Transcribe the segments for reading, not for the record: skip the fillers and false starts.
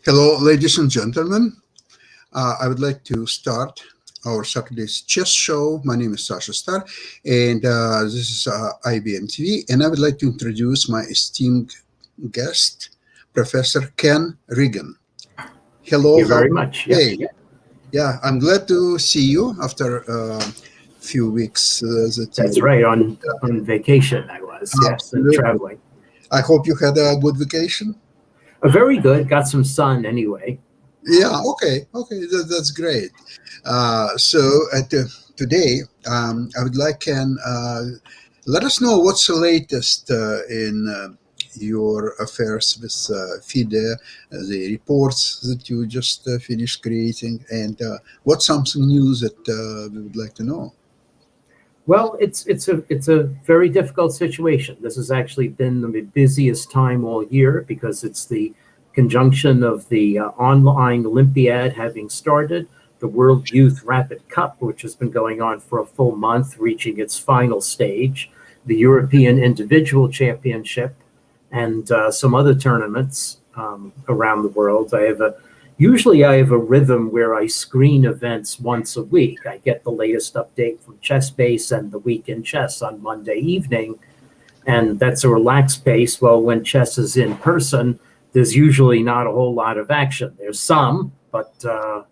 Hello, ladies and gentlemen. I would like to start our Saturday's chess show. My name is Sasha Starr, and this is IBM TV. And I would like to introduce my esteemed guest, Professor Ken Regan. Thank Hello, you how are very you much. today? Yeah, I'm glad to see you after a few weeks that That's you. right. On vacation, I was, yes, and Absolutely. traveling. I hope you had a good vacation. Very good. Got some sun anyway. Yeah, okay, that's great. Today, I would like Ken let us know what's the latest in your affairs with FIDE, the reports that you just finished creating, and what's something new that we would like to know. Well, it's a very difficult situation. This has actually been the busiest time all year because it's the conjunction of the online Olympiad having started, the World Youth Rapid Cup, which has been going on for a full month, reaching its final stage, the European Individual Championship, and some other tournaments around the world. Usually I have a rhythm where I screen events once a week. I get the latest update from ChessBase and the Week in Chess on Monday evening, and that's a relaxed pace. Well, when chess is in person, there's usually not a whole lot of action. There's some, but a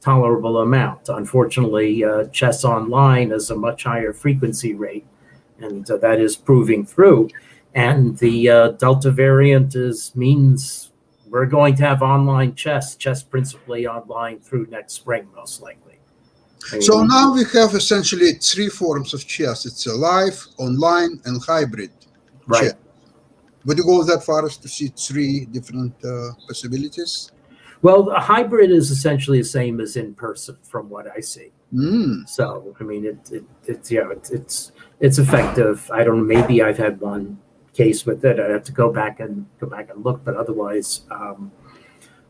tolerable amount. Unfortunately, chess online is a much higher frequency rate, and that is proving through. And the Delta variant means we're going to have online chess principally online through next spring, most likely. So now we have essentially three forms of chess. It's a live, online, and hybrid Right. chess. Would you go that far as to see three different possibilities? Well, a hybrid is essentially the same as in person, from what I see. So, I mean, it's effective. I don't know. Maybe I've had one case with it. I'd have to go back and look, but otherwise,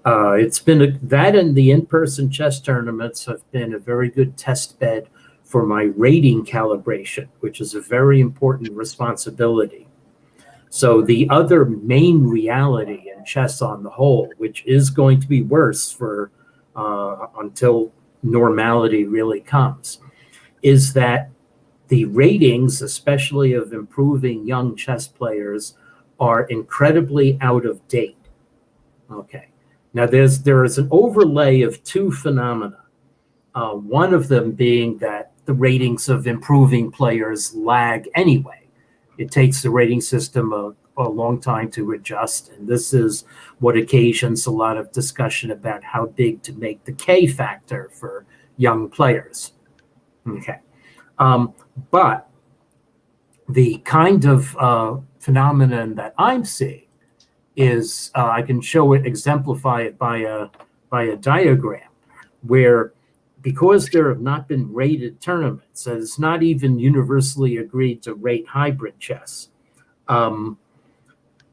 it's been that and the in-person chess tournaments have been a very good test bed for my rating calibration, which is a very important responsibility. So the other main reality in chess on the whole, which is going to be worse for until normality really comes, is that the ratings, especially of improving young chess players, are incredibly out of date. Okay. Now there is an overlay of two phenomena. One of them being that the ratings of improving players lag anyway. It takes the rating system a long time to adjust, and this is what occasions a lot of discussion about how big to make the K factor for young players. Okay. But the kind of phenomenon that I'm seeing is I can show it, exemplify it by a diagram where, because there have not been rated tournaments, and it's not even universally agreed to rate hybrid chess, a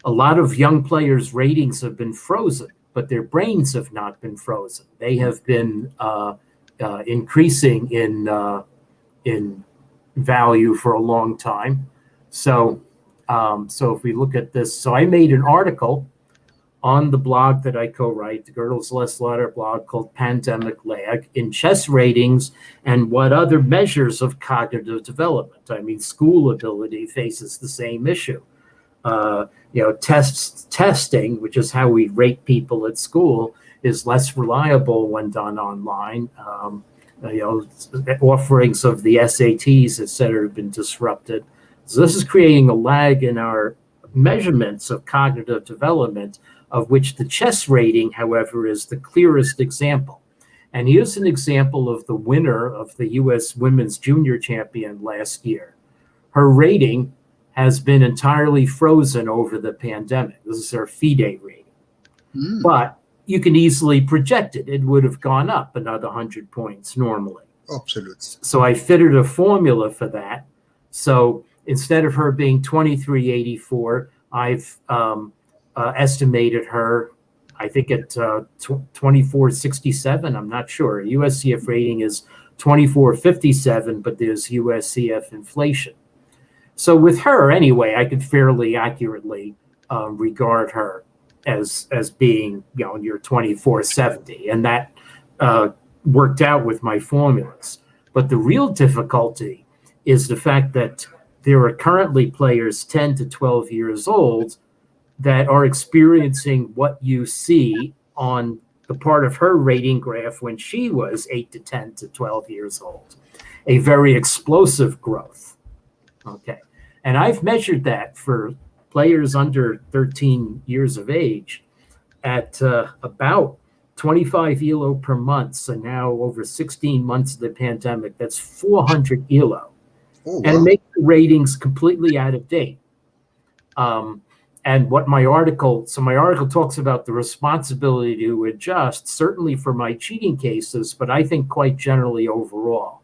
lot of young players' ratings have been frozen, but their brains have not been frozen. They have been increasing in value for a long time. So if we look at this, so I made an article on the blog that I co-write, the Gödel's Less Lauder blog, called Pandemic Lag in Chess Ratings and What Other Measures of Cognitive Development. I mean, school ability faces the same issue. Testing, which is how we rate people at school, is less reliable when done online. Offerings of the SATs, et cetera, have been disrupted. So this is creating a lag in our measurements of cognitive development, of which the chess rating, however, is the clearest example. And here's an example of the winner of the U.S. Women's Junior Champion last year. Her rating has been entirely frozen over the pandemic. This is her FIDE rating. But you can easily project it. It would have gone up another 100 points normally. Absolutely. So I fitted a formula for that. So instead of her being 2384, I've estimated her, I think, at 2467. I'm not sure. USCF rating is 2457, but there's USCF inflation. So with her, anyway, I could fairly accurately regard her as being, your 2470, and that worked out with my formulas. But the real difficulty is the fact that there are currently players 10 to 12 years old that are experiencing what you see on the part of her rating graph when she was 8 to 10 to 12 years old, a very explosive growth. Okay. And I've measured that for players under 13 years of age at about 25 ELO per month. So now over 16 months of the pandemic, that's 400 ELO. Oh, wow. And it makes the ratings completely out of date. And what my article talks about the responsibility to adjust, certainly for my cheating cases, but I think quite generally overall.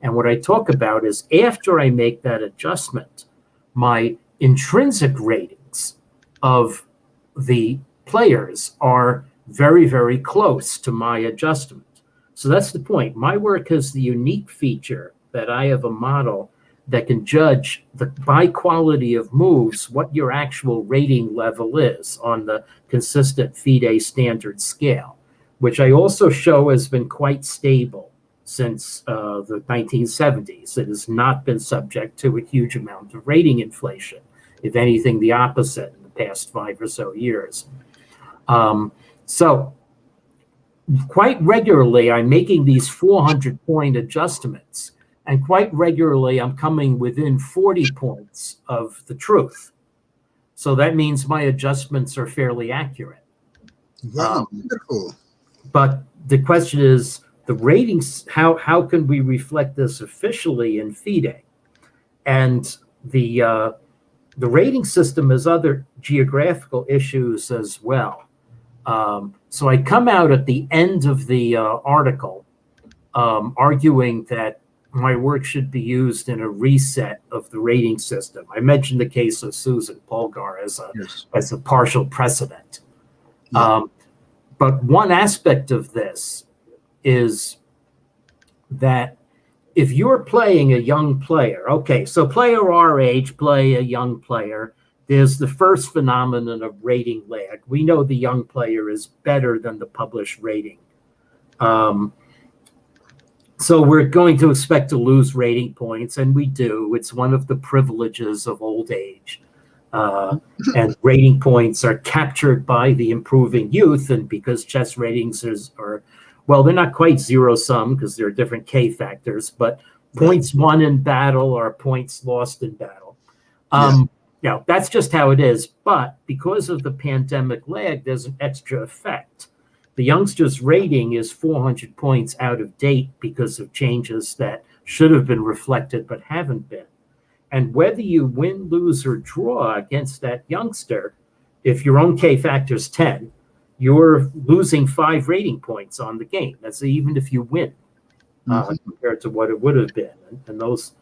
And what I talk about is after I make that adjustment, my intrinsic ratings of the players are very, very close to my adjustment. So that's the point. My work has the unique feature that I have a model that can judge by quality of moves what your actual rating level is on the consistent FIDE standard scale, which I also show has been quite stable since the 1970s. It has not been subject to a huge amount of rating inflation. If anything, the opposite in the past 5 or so years. So quite regularly, I'm making these 400-point adjustments. And quite regularly, I'm coming within 40 points of the truth. So that means my adjustments are fairly accurate. Wow, wonderful. But the question is, the ratings, how can we reflect this officially in FIDE? And the rating system has other geographical issues as well. So I come out at the end of the article arguing that my work should be used in a reset of the rating system. I mentioned the case of Susan Polgar as a partial precedent. Yeah. But one aspect of this is that if you're playing a young player, okay, so player our age, play a young player, there's the first phenomenon of rating lag. We know the young player is better than the published rating. So we're going to expect to lose rating points, and we do. It's one of the privileges of old age. And rating points are captured by the improving youth, and because chess ratings are, well, they're not quite zero-sum because there are different K factors, but points won in battle are points lost in battle. That's just how it is. But because of the pandemic lag, there's an extra effect. The youngster's rating is 400 points out of date because of changes that should have been reflected but haven't been. And whether you win, lose, or draw against that youngster, if your own K factor is 10, you're losing 5 rating points on the game. That's even if you win compared to what it would have been. And those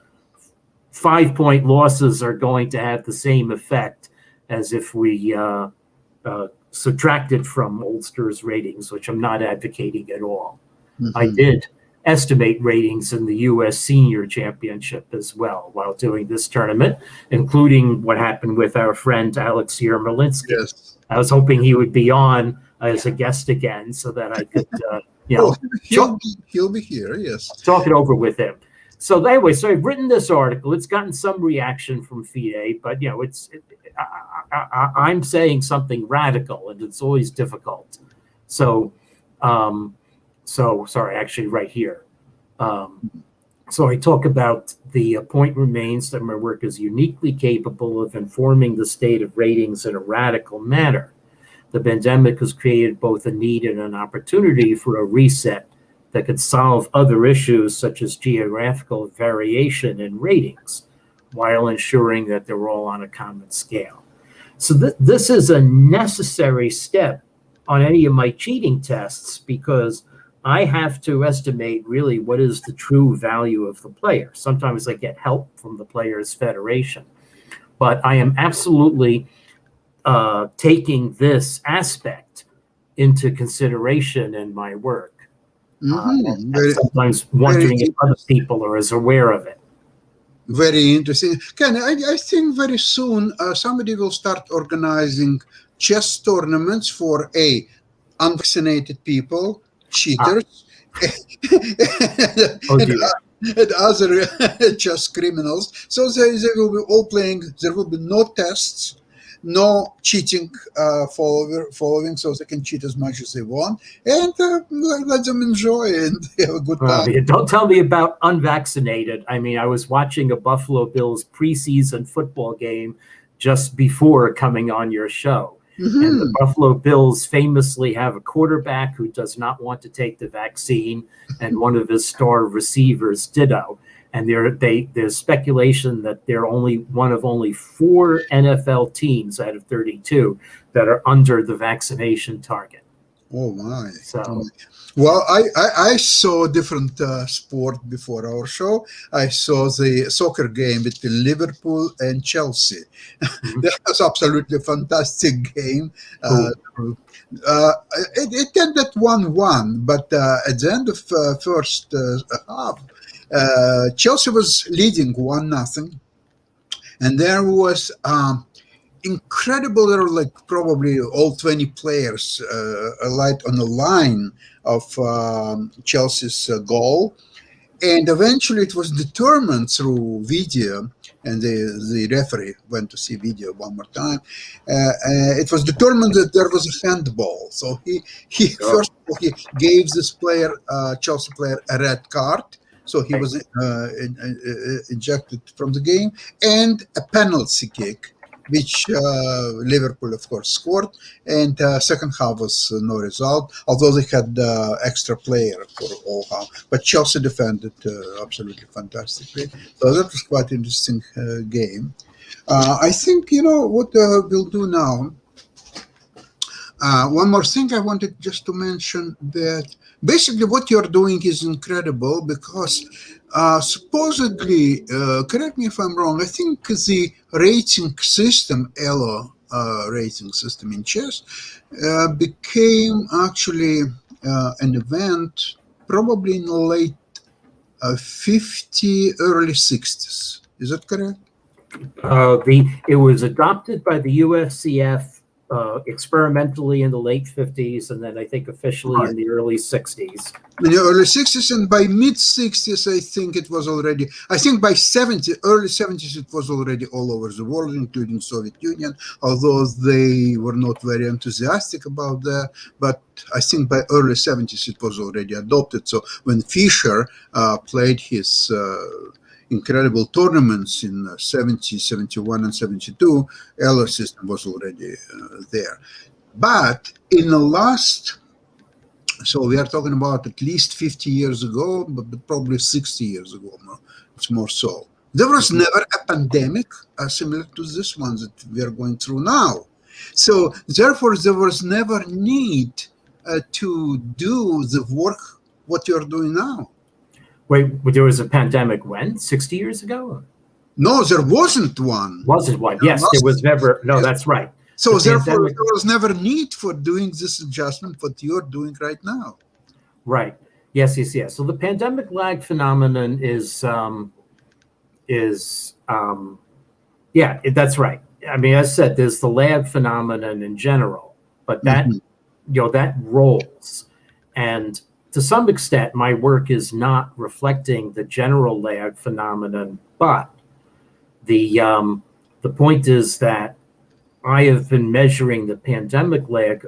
5-point losses are going to have the same effect as if we subtracted from oldsters ratings, which I'm not advocating at all. I did estimate ratings in the U.S. Senior Championship as well while doing this tournament, including what happened with our friend Alex Yermolinsky. Yes. I was hoping he would be on as a guest again so that I could, he'll be here, yes. Talk it over with him. So anyway, so I've written this article. It's gotten some reaction from FIDE, but I'm saying something radical, and it's always difficult. So sorry, actually right here. So I talk about the point remains that my work is uniquely capable of informing the state of ratings in a radical manner. The pandemic has created both a need and an opportunity for a reset that could solve other issues such as geographical variation in ratings while ensuring that they're all on a common scale. So this is a necessary step on any of my cheating tests because I have to estimate really what is the true value of the player. Sometimes I get help from the Players Federation, but I am absolutely taking this aspect into consideration in my work. And sometimes wondering if other people are as aware of it. Very interesting. Ken, I think very soon somebody will start organizing chess tournaments for unvaccinated people, cheaters, Oh and, dear. and other chess criminals. So they will be all playing. There will be no tests, no cheating following, so they can cheat as much as they want, and let them enjoy and have a good time. Don't tell me about unvaccinated. I mean, I was watching a Buffalo Bills preseason football game just before coming on your show. And the Buffalo Bills famously have a quarterback who does not want to take the vaccine, and one of his star receivers ditto. And there's speculation that they're only one of only 4 NFL teams out of 32 that are under the vaccination target. Oh my! So, well, I saw a different sport before our show. I saw the soccer game between Liverpool and Chelsea. That was absolutely a fantastic game. It ended 1-1, but at the end of first half, Chelsea was leading 1-0, and there was incredible. There were like probably all 20 players on the line of Chelsea's goal, and eventually it was determined through video, and the referee went to see video one more time. It was determined that there was a handball. So first of all, he gave this player, Chelsea player, a red card. So he was ejected from the game, and a penalty kick, which Liverpool, of course, scored. And second half was no result, although they had extra player for all half. But Chelsea defended absolutely fantastically. So that was quite interesting game. I think, what we'll do now. One more thing I wanted just to mention, that basically what you're doing is incredible, because supposedly, correct me if I'm wrong, I think the rating system, ELO rating system in chess, became actually an event probably in the late 50s, early 60s. Is that correct? It was adopted by the USCF experimentally in the late 50s, and then I think officially in the early 60s. In the early 60s, and by mid 60s, I think it was already, I think by early 70s, it was already all over the world, including Soviet Union, although they were not very enthusiastic about that. But I think by early 70s, it was already adopted. So when Fischer played his incredible tournaments in 70, 71, and 72, ELO system was already there. But in the last, so we are talking about at least 50 years ago, but probably 60 years ago, it's more so. There was never a pandemic similar to this one that we are going through now. So therefore, there was never need to do the work what you're doing now. Wait, there was a pandemic when? 60 years ago? No, there wasn't one. Wasn't one? Yes, there was never. No, that's right. So therefore, there was never need for doing this adjustment, what you're doing right now. Right. Yes. So the pandemic lag phenomenon is yeah, that's right. I mean, as I said, there's the lag phenomenon in general, but that that rolls, and to some extent, my work is not reflecting the general lag phenomenon, but the point is that I have been measuring the pandemic lag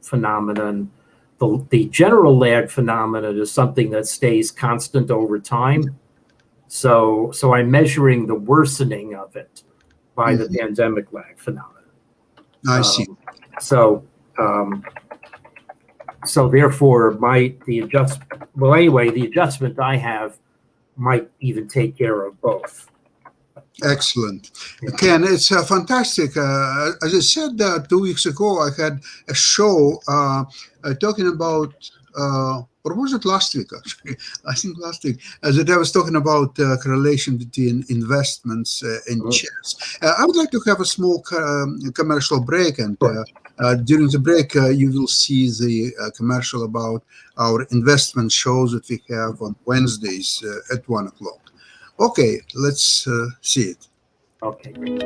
phenomenon. The general lag phenomenon is something that stays constant over time. So I'm measuring the worsening of it by the pandemic lag phenomenon. I see. So therefore, the adjustment I have might even take care of both. Excellent. Ken, it's fantastic. As I said 2 weeks ago, I had a show talking about, or was it last week, actually? I think last week, that I was talking about correlation between investments and chess. I would like to have a small commercial break, and during the break, you will see the commercial about our investment shows that we have on Wednesdays at 1 o'clock. Okay, let's see it. Okay, great.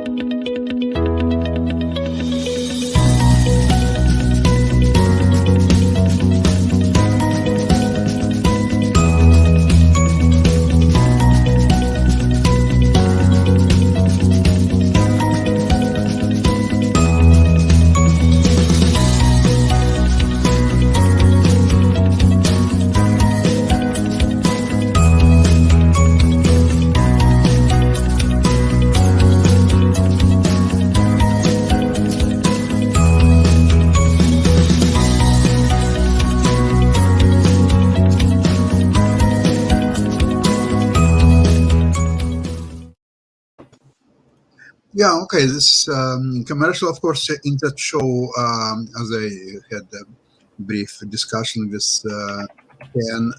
Yeah, okay. This commercial, of course, in that show, as I had a brief discussion with Ken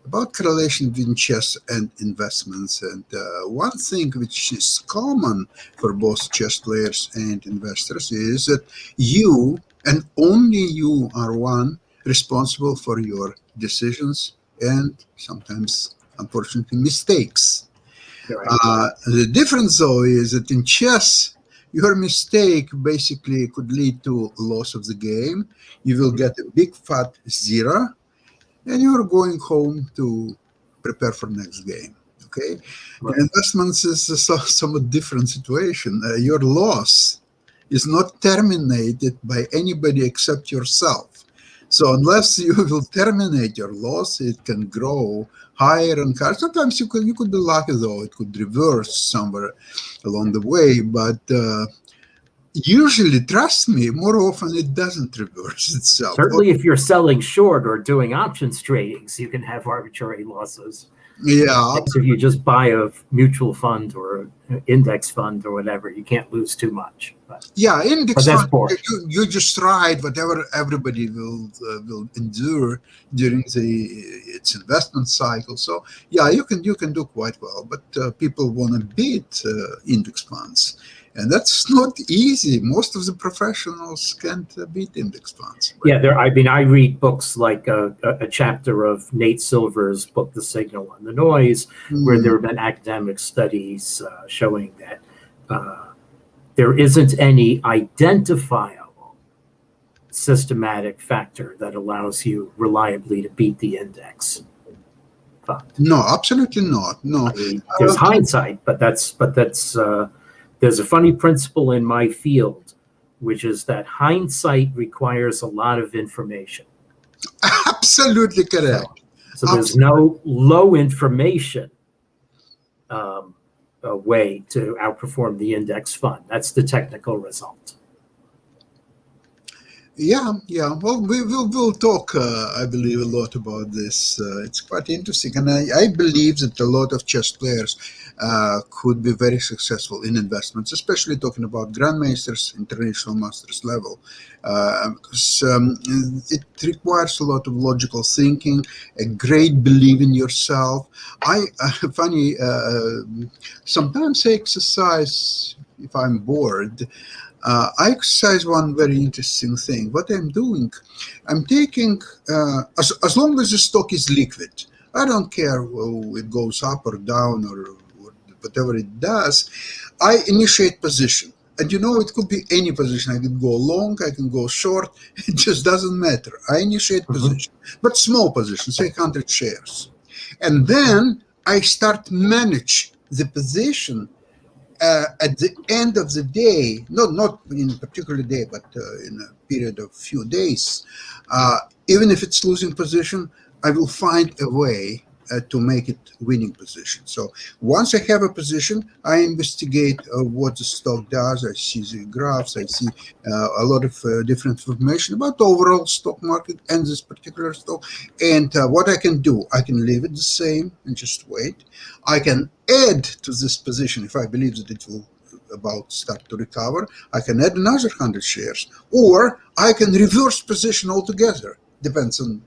about correlation between chess and investments. And one thing which is common for both chess players and investors is that you and only you are one responsible for your decisions and sometimes, unfortunately, mistakes. Right. The difference, though, is that in chess, your mistake basically could lead to loss of the game. You will get a big fat zero, and you're going home to prepare for next game. Okay, in Right. investments is a somewhat different situation. Your loss is not terminated by anybody except yourself. So unless you will terminate your loss, it can grow higher and higher. Sometimes you could be lucky, though; it could reverse somewhere along the way. But usually, trust me, more often it doesn't reverse itself. Certainly, if you're selling short or doing options tradings, you can have arbitrary losses. Yeah, If you just buy a mutual fund or an index fund or whatever, you can't lose too much. yeah, index But that's fund. boring. You just ride whatever everybody will endure during its investment cycle. So yeah, you can do quite well, but people want to beat index funds, and that's not easy. Most of the professionals can't beat index funds. Yeah, I read books like a chapter of Nate Silver's book, The Signal and the Noise, where there have been academic studies showing that there isn't any identifiable systematic factor that allows you reliably to beat the index fund. No, absolutely not. No, I mean, there's hindsight, but that's there's a funny principle in my field, which is that hindsight requires a lot of information. absolutely correct. So there's no low information way to outperform the index fund. That's the technical result. Yeah. Well, we'll talk, I believe, a lot about this. It's quite interesting, and I believe that a lot of chess players could be very successful in investments, especially talking about grandmasters, international masters level, because it requires a lot of logical thinking, a great belief in yourself. Funny, sometimes I exercise if I'm bored. I exercise one very interesting thing. What I'm doing, I'm taking, as long as the stock is liquid, I don't care whether it goes up or down or whatever it does, I initiate position. And it could be any position. I can go long, I can go short. It just doesn't matter. I initiate position, but small position, say 100 shares. And then I start manage the position at the end of the day, not in a particular day, but in a period of few days, even if it's losing position, I will find a way to make it winning position. So once I have a position, I investigate what the stock does. I see the graphs. I see a lot of different information about the overall stock market and this particular stock. And what I can do, I can leave it the same and just wait. I can add to this position if I believe that it will about start to recover. I can add another 100 shares, or I can reverse position altogether. Depends on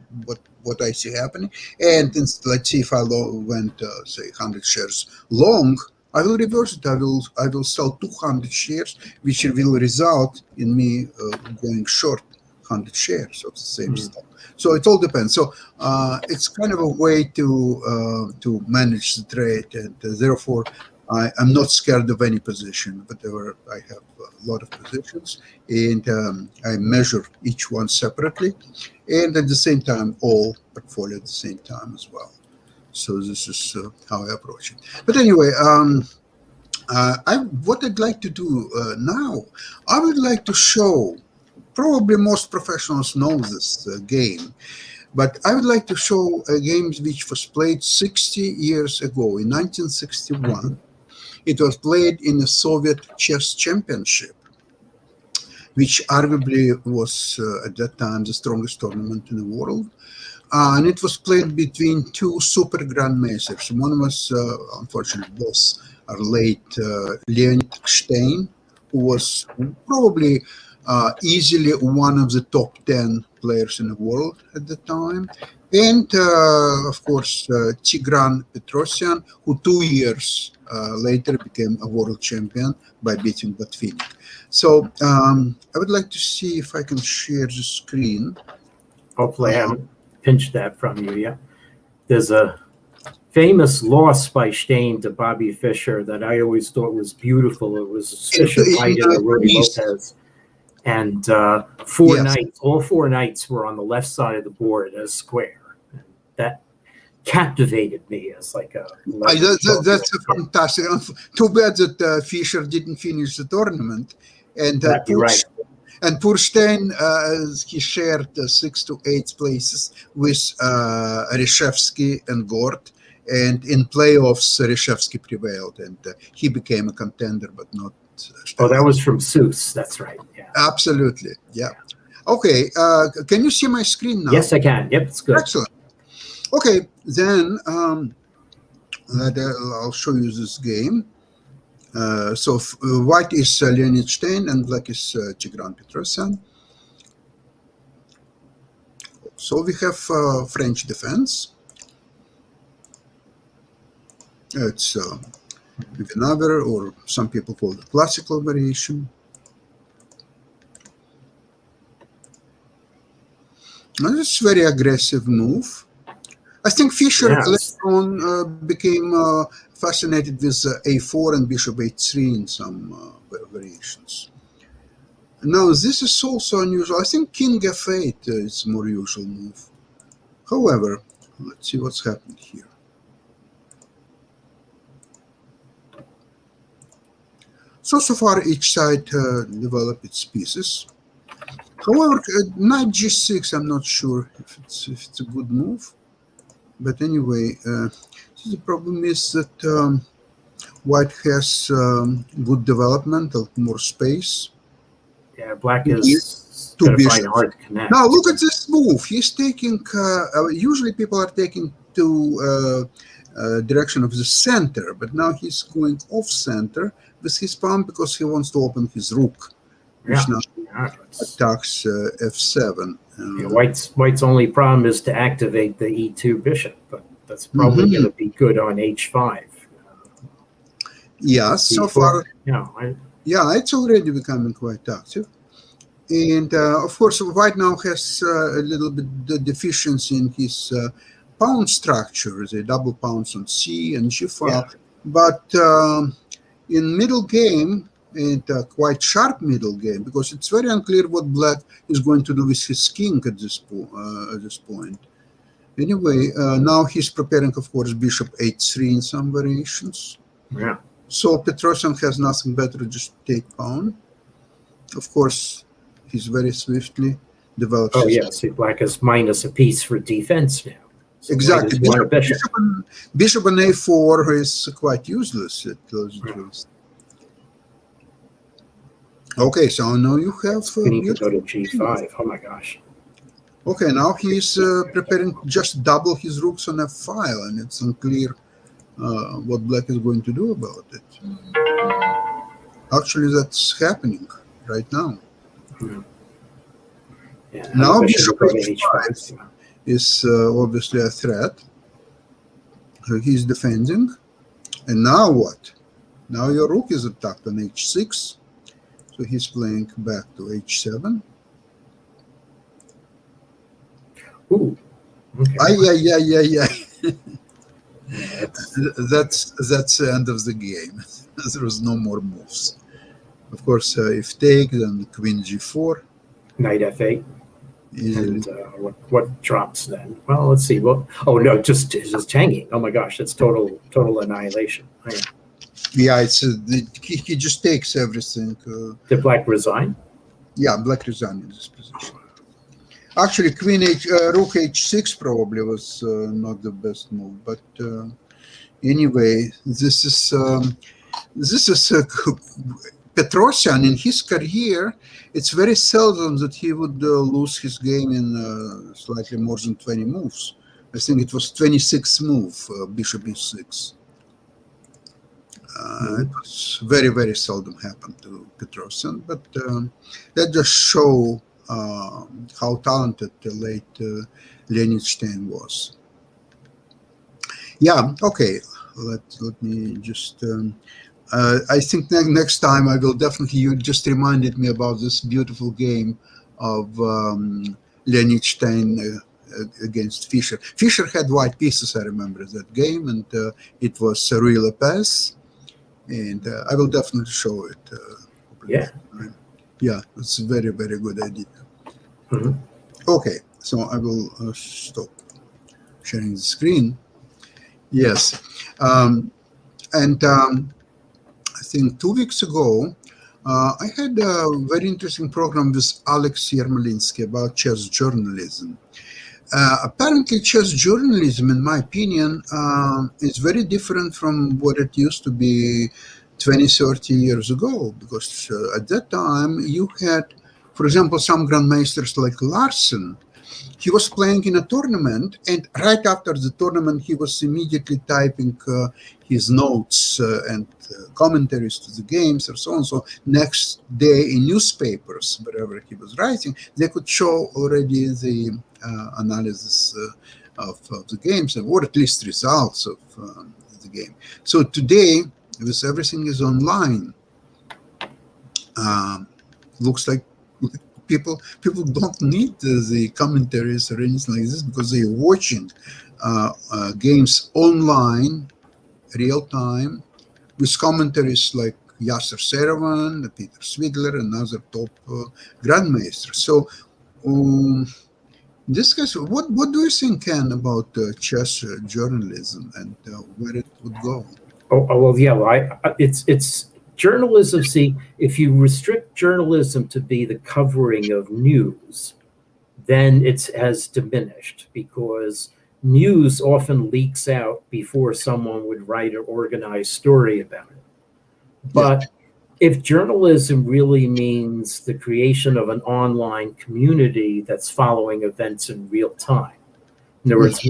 what I see happening. And let's see if I went say 100 shares long, I will reverse it. I will sell 200 shares, which will result in me going short 100 shares of the same stock. So it all depends. So it's kind of a way to manage the trade, and therefore I'm not scared of any position. Whatever, I have a lot of positions, and I measure each one separately, and at the same time all portfolio at the same time as well. So this is how I approach it. But anyway, what I'd like to do now, I would like to show. Probably most professionals know this game, but I would like to show a game which was played 60 years ago in 1961. It was played in the Soviet Chess Championship, which arguably was at that time the strongest tournament in the world. And it was played between two super grandmasters. One was, unfortunately, both are late, Leonid Stein, who was probably easily one of the top 10 players in the world at the time. And, of course, Tigran Petrosyan, who 2 years later became a world champion by beating Botvinnik. So I would like to see if I can share the screen. Hopefully I haven't pinched that from you yet. There's a famous loss by Stein to Bobby Fischer that I always thought was beautiful. It was Fischer fighting Rudy Lopez. And all 4 knights were on the left side of the board as square. And that captivated me as like a... That's a fantastic. Too bad that Fischer didn't finish the tournament. And that'd be right. And poor Stein, he shared 6th to 8th places with Reshevsky and Gort. And in playoffs, Reshevsky prevailed, and he became a contender, but not Stein. Oh, that was from Seuss. That's right. Yeah. Absolutely. Yeah. Okay. Can you see my screen now? Yes, I can. Yep, it's good. Excellent. Okay. Then I'll show you this game. So white is Leonid Stein and black is Tigran Petrosyan. So we have French defense. It's another, or some people call it classical variation. And it's a very aggressive move. I think Fischer later on became fascinated with a4 and bishop h3 in some variations. Now this is also unusual. I think king f8 is a more usual move. However, let's see what's happening here. So far each side developed its pieces. However, knight g6, I'm not sure if it's a good move. But anyway, the problem is that white has good development, more space. Yeah, black is going to find it hard to connect. Now look at this move. He's taking, usually people are taking to direction of the center, but now he's going off center with his pawn because he wants to open his rook, which now attacks f7. White's only problem is to activate the e2 bishop, but that's probably going to be good on h5. Yeah, so far, yeah, it's already becoming quite active. And of course, white now has a little bit the deficiency in his pawn structure, the double pawns on c and g5. Yeah. But in middle game, and quite sharp middle game, because it's very unclear what black is going to do with his king at this point. Anyway, now he's preparing, of course, bishop h3 in some variations. Yeah. So Petrosyan has nothing better to just take pawn. Of course, he's very swiftly develops. Oh yeah, see, black is minus a piece for defense now. So exactly. Bishop on a4 is quite useless at close draws. Okay, so now you have... we need to go to g5. Oh my gosh. Okay, now he's preparing just double his rooks on f5, and it's unclear what black is going to do about it. Actually, that's happening right now. Yeah, now bishop h5 is obviously a threat. So he's defending. And now what? Now your rook is attacked on h6. So he's playing back to h7. Ooh. Okay. Yeah. Yeah, That's the end of the game. There was no more moves. Of course, if take, then queen g4 knight f8. easily. And what drops then? Well, let's see. Well, oh no, just hanging. Oh my gosh, it's total annihilation. Yeah, he just takes everything. Did black resign? Yeah, black resigned in this position. Actually, rook h6 probably was not the best move, but anyway, this is Petrosian in his career. It's very seldom that he would lose his game in slightly more than 20 moves. I think it was 26 move, bishop e6. It was very seldom happened to Petrosian, but that just show how talented the late Leonid Stein was. Yeah, okay. Let me just. I think next time I will definitely. You just reminded me about this beautiful game of Leonid Stein against Fischer. Fischer had white pieces. I remember that game, and it was a real pass. And I will definitely show it. Yeah. Yeah, it's a very good idea. Okay, so I will stop sharing the screen. Yes, and I think 2 weeks ago, I had a very interesting program with Alex Yermolinsky about chess journalism. Apparently, chess journalism, in my opinion, is very different from what it used to be 20, 30 years ago, because at that time you had, for example, some grandmasters like Larsen. He was playing in a tournament, and right after the tournament, he was immediately typing his notes and commentaries to the games and so on. So next day in newspapers, wherever he was writing, they could show already the analysis of the games, or at least results of the game. So today, with everything is online, looks like people don't need the commentaries or anything like this, because they're watching games online, real time, with commentaries like Yasser Serevan, Peter Swidler, and other top grandmasters. So this case, what do you think, Ken, about chess journalism and where it would go? Oh well, yeah. Well, it's journalism. See, if you restrict journalism to be the covering of news, then it has diminished, because news often leaks out before someone would write an organized story about it. But if journalism really means the creation of an online community that's following events in real time, in other words,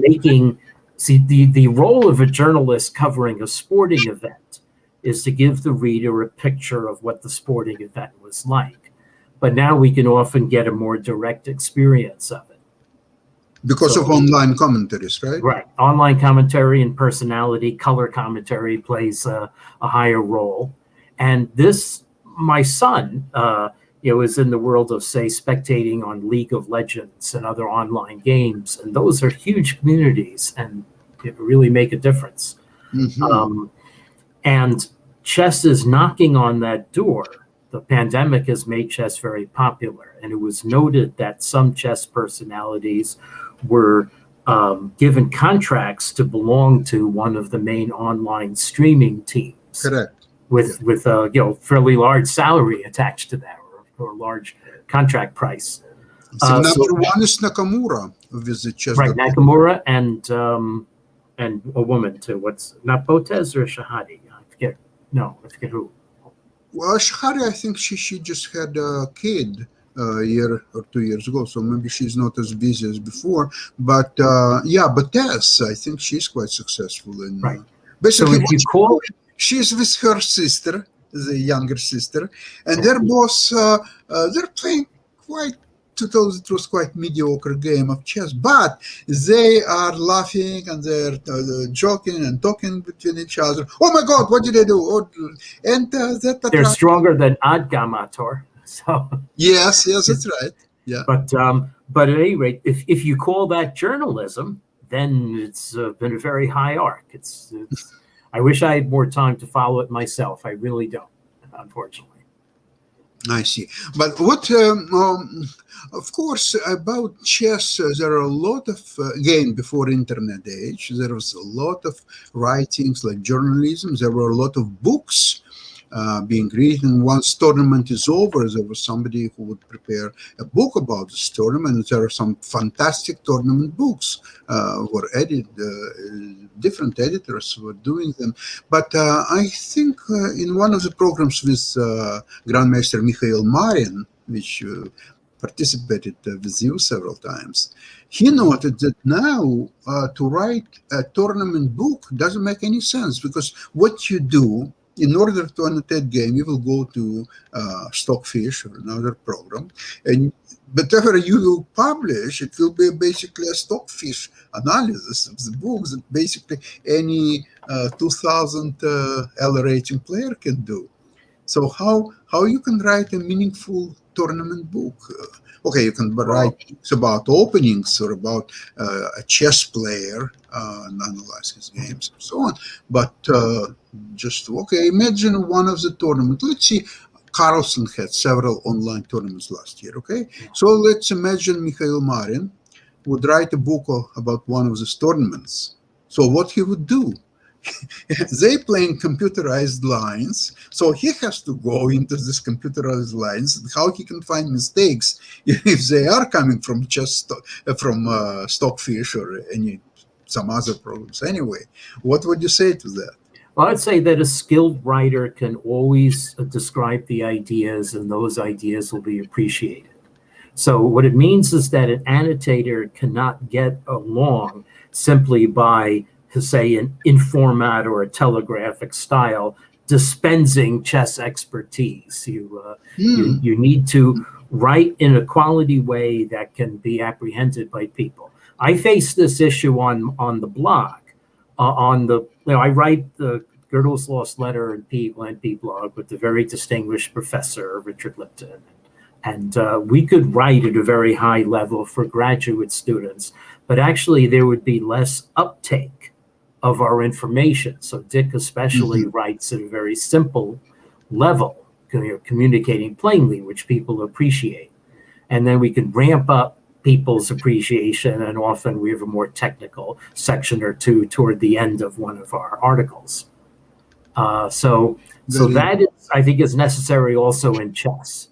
the role of a journalist covering a sporting event is to give the reader a picture of what the sporting event was like. But now we can often get a more direct experience of it. Because of online commentaries, right? Right. Online commentary and personality, color commentary plays a higher role. And this, my son, is in the world of, say, spectating on League of Legends and other online games. And those are huge communities and it really make a difference. And chess is knocking on that door. The pandemic has made chess very popular. And it was noted that some chess personalities were given contracts to belong to one of the main online streaming teams. Correct. With a fairly large salary attached to that, or a large contract price. Number one is Nakamura with the chess. Right, Nakamura and a woman too. What's not Botez or Shahadi? I forget. No, I forget who. Well, Shahadi, I think she just had a kid a year or 2 years ago, so maybe she's not as busy as before. But Botez, I think she's quite successful in. Right. Basically, so if you call. She's with her sister, the younger sister, and they're both they're playing quite, to tell the truth, quite mediocre game of chess. But they are laughing and they're joking and talking between each other. Oh my God, what did I do? And they're stronger than Adgamator. So yes, that's right. Yeah. But But at any rate, if you call that journalism, then it's been a very high arc. I wish I had more time to follow it myself. I really don't, unfortunately. I see. But what, of course, about chess, there are a lot of, again, before internet age, there was a lot of writings like journalism. There were a lot of books being written. Once tournament is over, there was somebody who would prepare a book about this tournament. There are some fantastic tournament books were edited. Different editors were doing them. But I think in one of the programs with Grandmaster Mikhail Marin, which participated with you several times, he noted that now to write a tournament book doesn't make any sense, because what you do, in order to annotate game, you will go to Stockfish or another program, and whatever you will publish, it will be basically a Stockfish analysis of the books that basically any 2000 L rating player can do. So how you can write a meaningful tournament book? Okay, you can write books about openings or about a chess player and analyze his games and so on. But just, okay, imagine one of the tournaments. Let's see, Carlsen had several online tournaments last year, okay? So let's imagine Mikhail Marin would write a book about one of these tournaments. So what he would do? They playing computerized lines, so he has to go into these computerized lines, how he can find mistakes if they are coming from Stockfish or some other programs. Anyway, what would you say to that? Well, I'd say that a skilled writer can always describe the ideas, and those ideas will be appreciated. So what it means is that an annotator cannot get along simply by, say, an informat or a telegraphic style dispensing chess expertise. You need to write in a quality way that can be apprehended by people. I face this issue on the blog. I write the Gödel's Lost Letter and P blog with the very distinguished professor Richard Lipton. And we could write at a very high level for graduate students, but actually there would be less uptake of our information. So Dick especially writes at a very simple level, communicating plainly, which people appreciate. And then we can ramp up people's appreciation, and often we have a more technical section or two toward the end of one of our articles. So that is, I think, is necessary also in chess.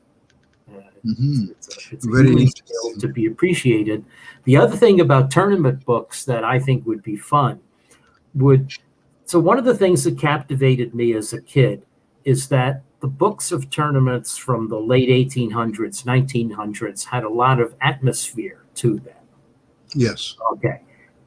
It's a human skill to be appreciated. The other thing about tournament books that I think would be fun so one of the things that captivated me as a kid is that the books of tournaments from the late 1800s, 1900s had a lot of atmosphere to them. Yes. Okay.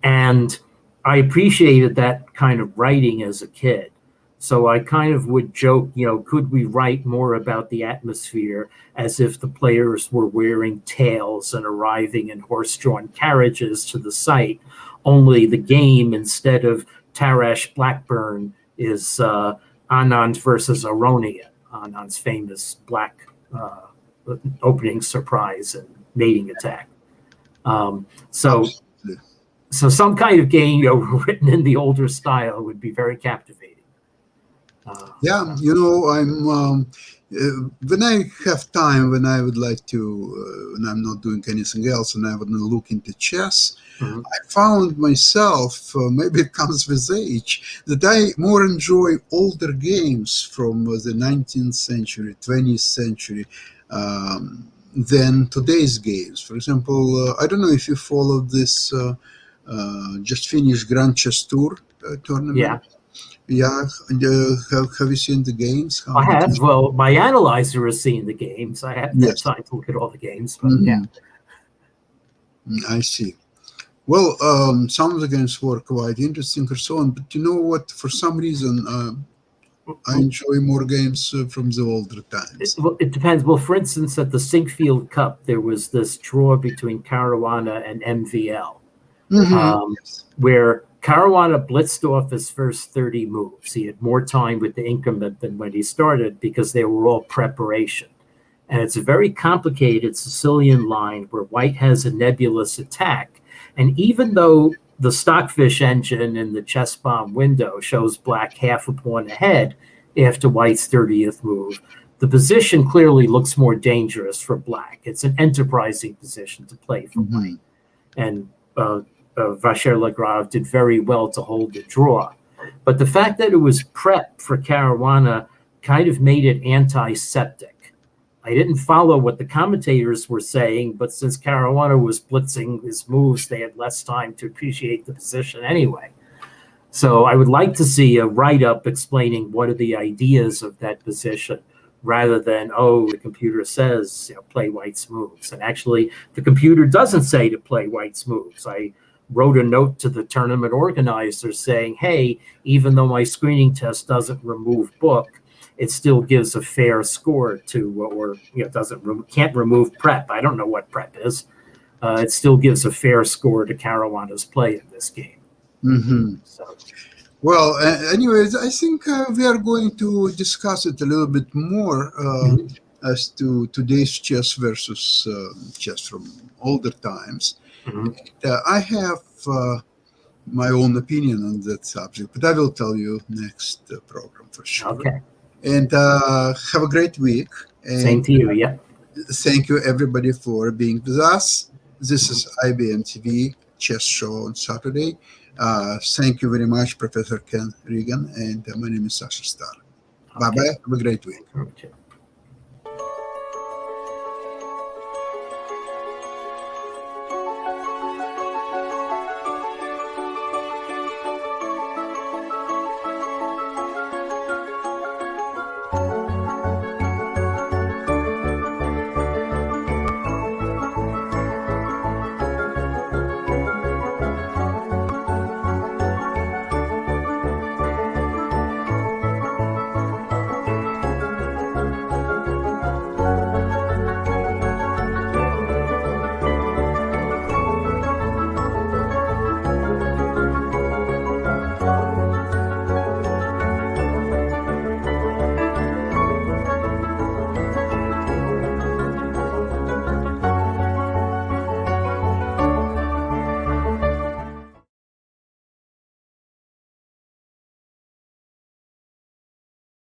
And I appreciated that kind of writing as a kid. So I kind of would joke, could we write more about the atmosphere as if the players were wearing tails and arriving in horse-drawn carriages to the site, only the game, instead of Tarash Blackburn, is Anand versus Aronian, Anand's famous black opening surprise and mating attack. So some kind of game written in the older style would be very captivating. I'm when I have time, when I would like to, when I'm not doing anything else, and I would look into chess, I found myself, maybe it comes with age, that I more enjoy older games from the 19th century, 20th century, than today's games. For example, I don't know if you followed this just finished Grand Chess Tour tournament. Yeah. Yeah, have you seen the games? I have. Well, my analyzer has seen the games. I haven't had time to look at all the games, but yeah. I see. Well, some of the games were quite interesting or so on, but you know what? For some reason, I enjoy more games from the older times. It depends. Well, for instance, at the Sinkfield Cup, there was this draw between Caruana and MVL, where Caruana blitzed off his first 30 moves. He had more time with the increment than when he started because they were all preparation. And it's a very complicated Sicilian line where white has a nebulous attack. And even though the stockfish engine in the chess bomb window shows black half a pawn ahead after white's 30th move, the position clearly looks more dangerous for black. It's an enterprising position to play for white. And Vacher-Lagrave did very well to hold the draw. But the fact that it was prep for Caruana kind of made it antiseptic. I didn't follow what the commentators were saying, but since Caruana was blitzing his moves, they had less time to appreciate the position anyway. So I would like to see a write-up explaining what are the ideas of that position, rather than, oh, the computer says, play white's moves. And actually, the computer doesn't say to play white's moves. I wrote a note to the tournament organizers saying, hey, even though my screening test doesn't remove book, it still gives a fair score to, or can't remove prep. I don't know what prep is. It still gives a fair score to Caruana's play in this game. So. Well, anyways, I think we are going to discuss it a little bit more as to today's chess versus chess from older times. I have my own opinion on that subject, but I will tell you next program for sure. Okay. And have a great week. And same to you, yeah. Thank you, everybody, for being with us. This is IBM TV Chess Show on Saturday. Thank you very much, Professor Kenneth Regan, and my name is Sasha Starr. Bye-bye. Have a great week. Okay.